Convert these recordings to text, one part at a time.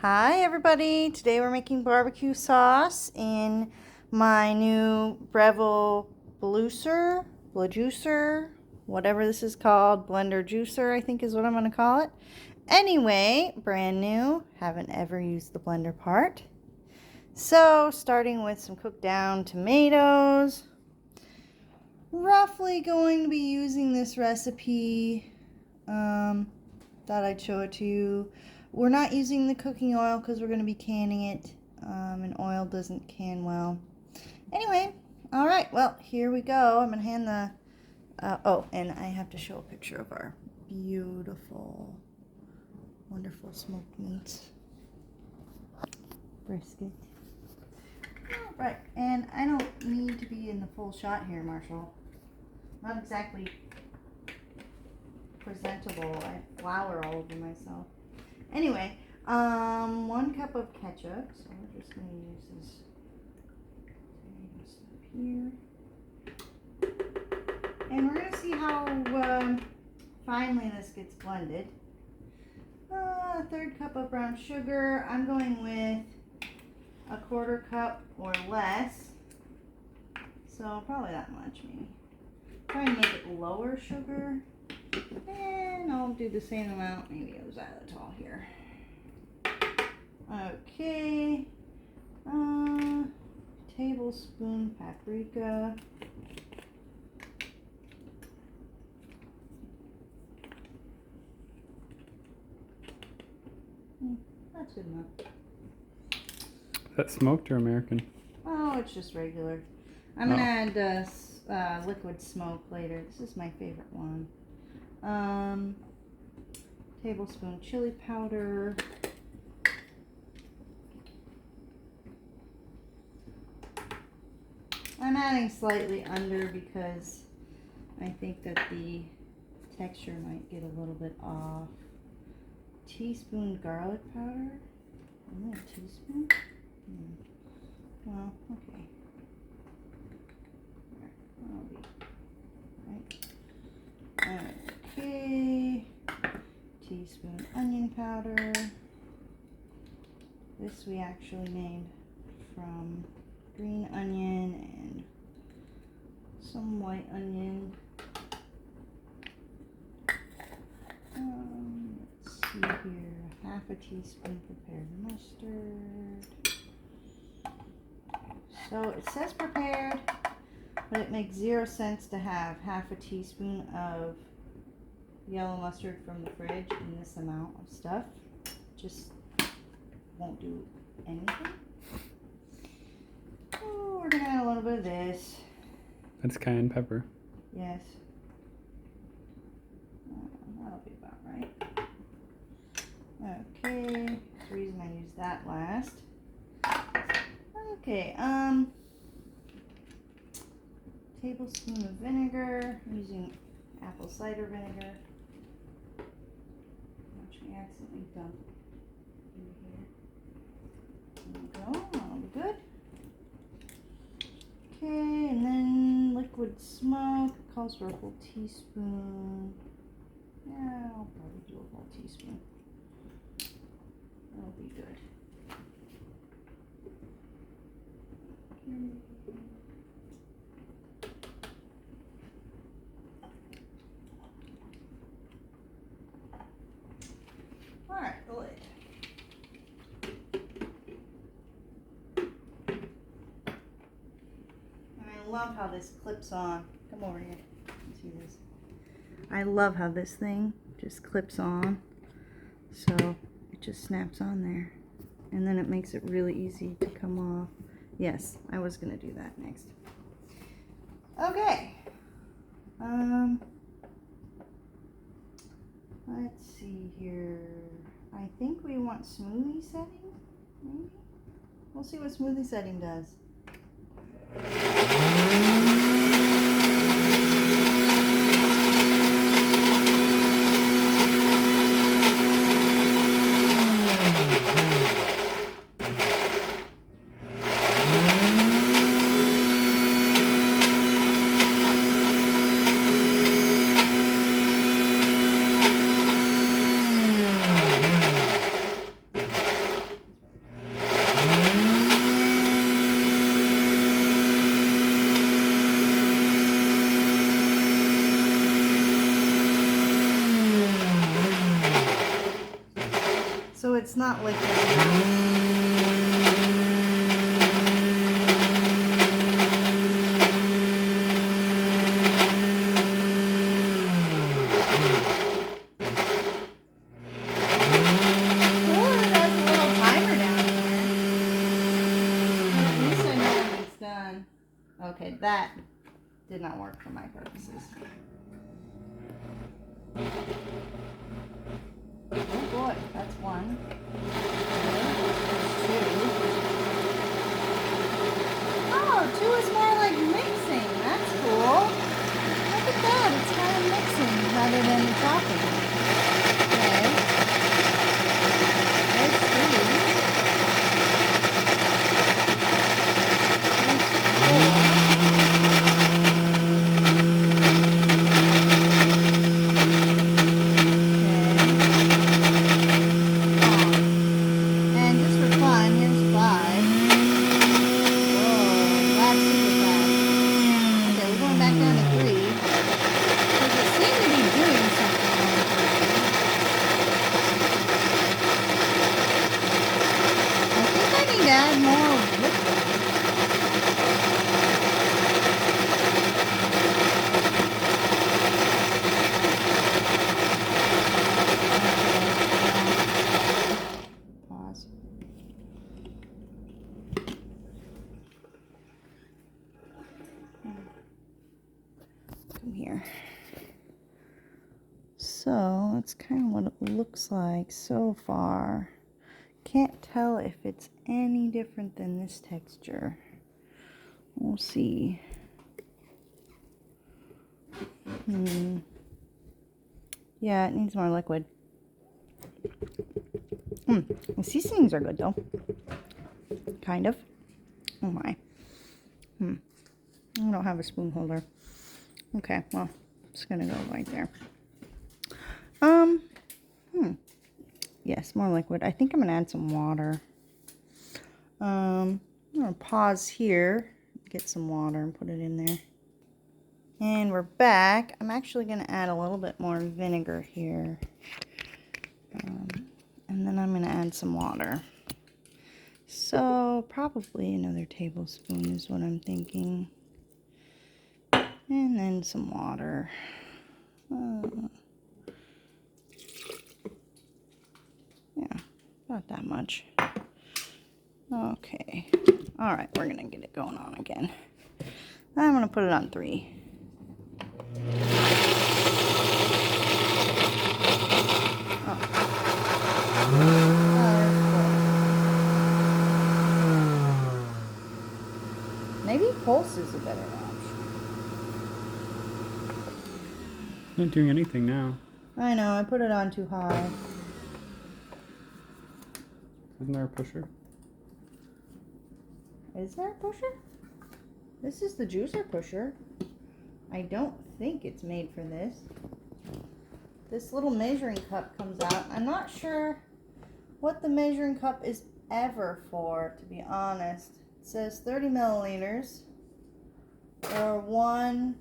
Hi everybody, today we're making barbecue sauce in my new Breville Bluicer, whatever this is called, blender juicer I think is what I'm going to call it. Anyway, brand new, haven't ever used the blender part. So starting with some cooked down tomatoes, roughly going to be using this recipe, thought I'd show it to you. We're not using the cooking oil because we're going to be canning it, and oil doesn't can well. Anyway, all right, well, here we go. I'm going to hand the, oh, and I have to show a picture of our beautiful, wonderful smoked meats. Brisket. All right, and I don't need to be in the full shot here, Marshall. Not exactly presentable. I have flour all over myself. Anyway, 1 cup of ketchup. So we're just going to use this stuff here. And we're going to see how finely this gets blended. 1/3 cup of brown sugar. I'm going with 1/4 cup or less. So probably that much maybe. Try and make it lower sugar. And I'll do the same amount, maybe of xylitol here. Okay. Tablespoon paprika. That's good enough. Is that smoked or American? Oh, it's just regular. I'm going to add liquid smoke later. This is my favorite one. Tablespoon chili powder. I'm adding slightly under because I think that the texture might get a little bit off. Teaspoon garlic powder. Only a teaspoon? Well, okay. That'll be right. Okay. Teaspoon onion powder. This we actually made from green onion and some white onion. Let's see here. 1/2 teaspoon prepared mustard. So it says prepared, but it makes 0 sense to have 1/2 teaspoon of yellow mustard from the fridge in this amount of stuff. Just won't do anything. Oh, we're gonna add a little bit of this. That's cayenne pepper. Yes. That'll be about right. Okay. That's the reason I used that last. Okay. Tablespoon of vinegar. I'm using apple cider vinegar, which we accidentally dumped in here. There we go. That'll be good. Okay, and then liquid smoke calls for a whole teaspoon. Yeah, I'll probably do a whole teaspoon. That'll be good. Okay. Alright, the lid. I love how this clips on. Come over here. See this? I love how this thing just clips on. So it just snaps on there. And then it makes it really easy to come off. Yes, I was going to do that next. Okay. Let's see here. I think we want smoothie setting, maybe? We'll see what smoothie setting does. So it's not liquid. Okay, that did not work for my purposes. Oh boy, that's one. Oh, two is more like mixing. That's cool. Look at that. It's kind of mixing rather than chopping. Okay. There's three. Add more liquid. Pause. Come here. So that's kind of what it looks like so far. Can't tell if it's any different than this texture. We'll see. Yeah, it needs more liquid. The seasonings are good though. Kind of. Oh my. I don't have a spoon holder. Okay, well, it's gonna go right there. Yes, more liquid. I think I'm gonna add some water. I'm gonna pause here, get some water and put it in there. And we're back. I'm actually gonna add a little bit more vinegar here. And then I'm gonna add some water. So probably another tablespoon is what I'm thinking. And then some water. Yeah, about that much. Okay. All right, we're gonna get it going on again. I'm gonna put it on 3. Maybe pulse is a better option. Not doing anything now. I know, I put it on too high. Isn't there a pusher? Is there a pusher? This is the juicer pusher. I don't think it's made for this. This little measuring cup comes out. I'm not sure what the measuring cup is ever for, to be honest. It says 30 milliliters or 1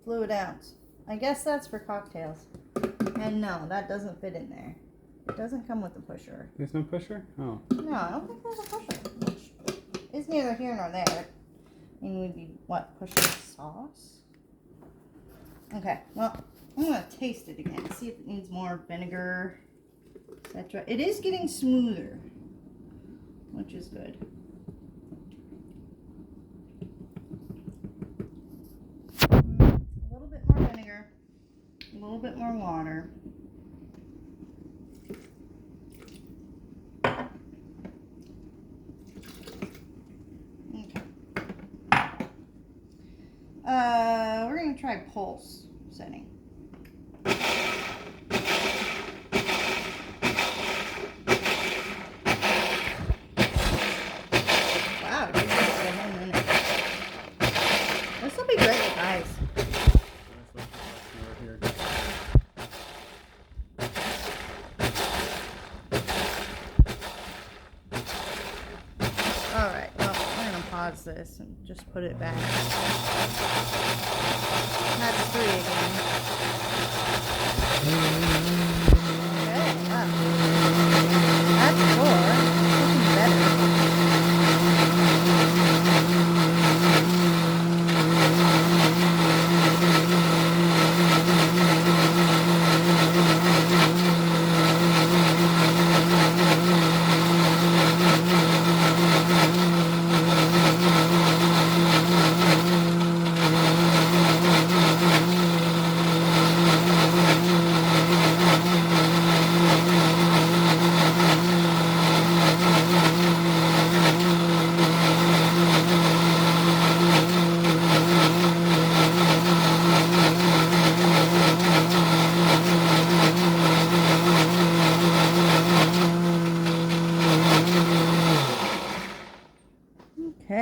fluid ounce. I guess that's for cocktails. And no, that doesn't fit in there. It doesn't come with a pusher. There's no pusher? Oh. No, I don't think there's a pusher. Which is neither here nor there. I mean, we'd be, what, pushing sauce? Okay, well, I'm going to taste it again. See if it needs more vinegar, etc. It is getting smoother, which is good. A little bit more vinegar, a little bit more water. We're going to try pulse setting. Wow, it did take a whole minute. This will be great with ice. Alright, well, we're going to pause this and just put it back. That's 3 again.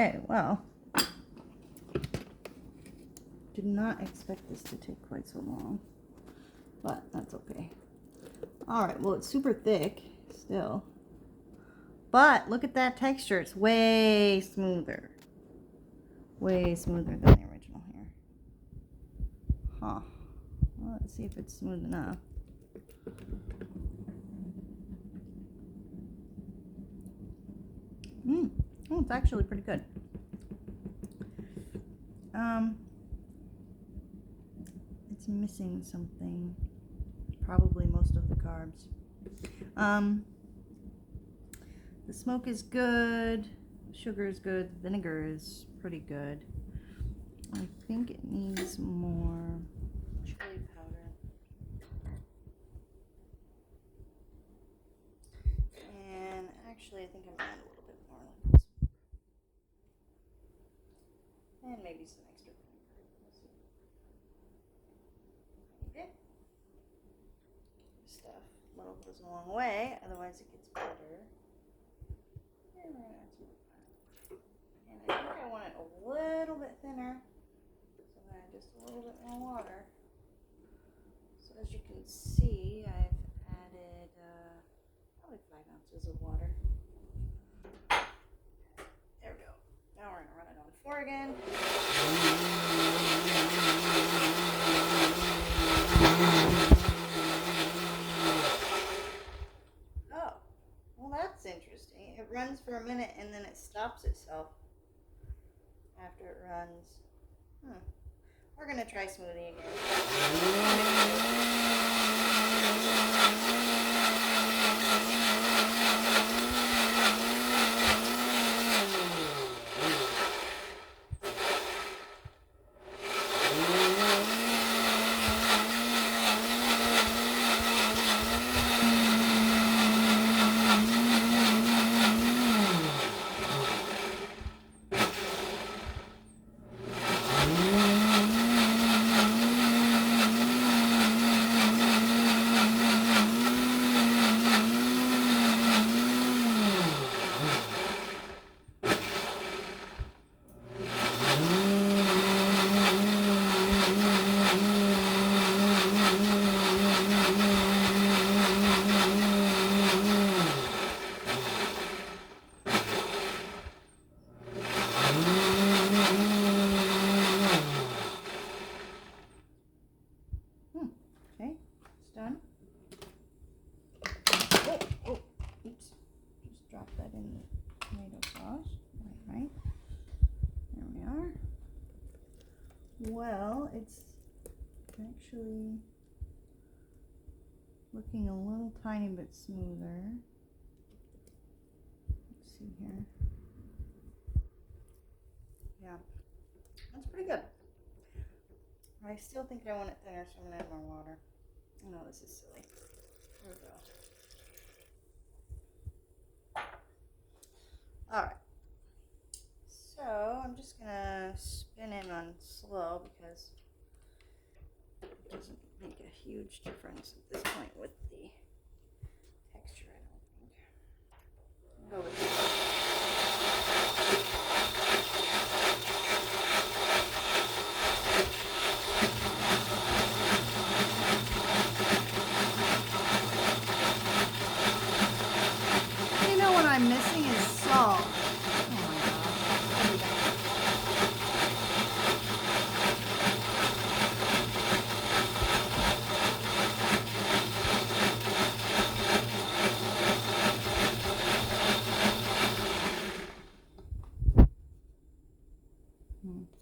Okay, well, did not expect this to take quite so long, but that's okay. All right, well, it's super thick still, but look at that texture. It's way smoother than the original here. Huh. Well, let's see if it's smooth enough. Oh, it's actually pretty good. It's missing something. Probably most of the carbs. The smoke is good. Sugar is good. Vinegar is pretty good. I think it needs more chili powder. And actually, I think I'm gonna add a little bit more like this. And maybe some extra vinegar. We'll see. Okay. Stuff. A little goes a long way, otherwise it gets better. And we're gonna add some more powder. And I think I want it a little bit thinner. So I'm gonna add just a little bit more water. So as you can see, I've added probably 5 ounces of water. There we go. Now we're gonna run it on 4 again. Oh, well that's interesting. It runs for a minute and then it stops itself after it runs. We're gonna try smoothie again. Okay, it's done. Oh, oops. Just drop that in the tomato sauce. Right. There we are. Well, it's actually looking a little tiny bit smoother. Let's see here. Yeah, that's pretty good. I still think I want it thinner, so I'm going to add more water. I know this is silly. Here we go. Alright. So, I'm just going to spin it on slow because it doesn't make a huge difference at this point with the texture, I don't think. I'll go with this. I'm missing is salt. Oh my god.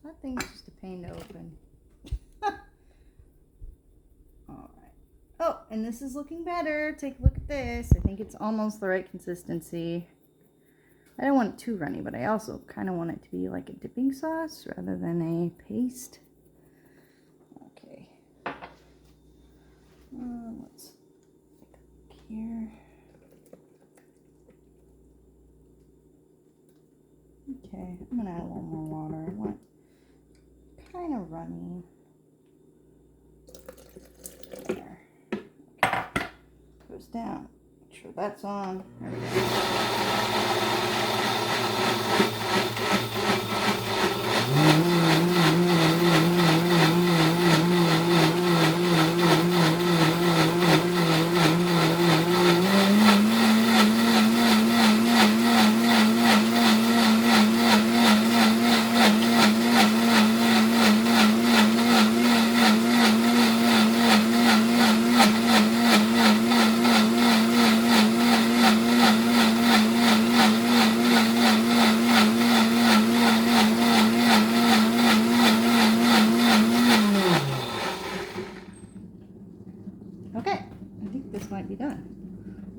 That thing's just a pain to open. Alright. Oh, and this is looking better. Take a look at this. I think it's almost the right consistency. I don't want it too runny, but I also kind of want it to be like a dipping sauce rather than a paste. Okay. Let's look here. Okay, I'm going to add a little more water. I want it kind of runny. There. Okay. Goes down. Make sure that's on. There we go.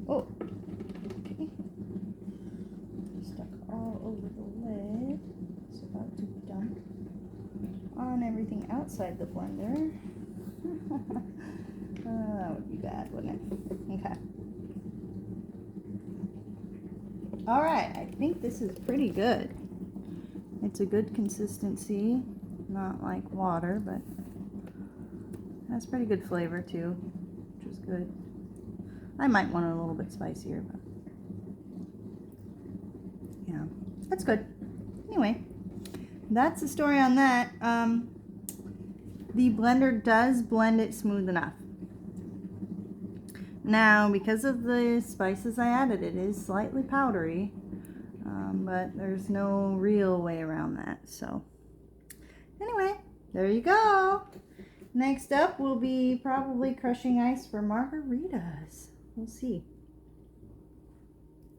Oh, okay. Stuck all over the lid. It's about to be done. On everything outside the blender. That would be bad, wouldn't it? Okay. Alright, I think this is pretty good. It's a good consistency. Not like water, but has pretty good flavor too, which is good. I might want it a little bit spicier, but yeah, that's good. Anyway, that's the story on that. The blender does blend it smooth enough. Now, because of the spices I added, it is slightly powdery, but there's no real way around that. So, anyway, there you go. Next up will be probably crushing ice for margaritas. We'll see.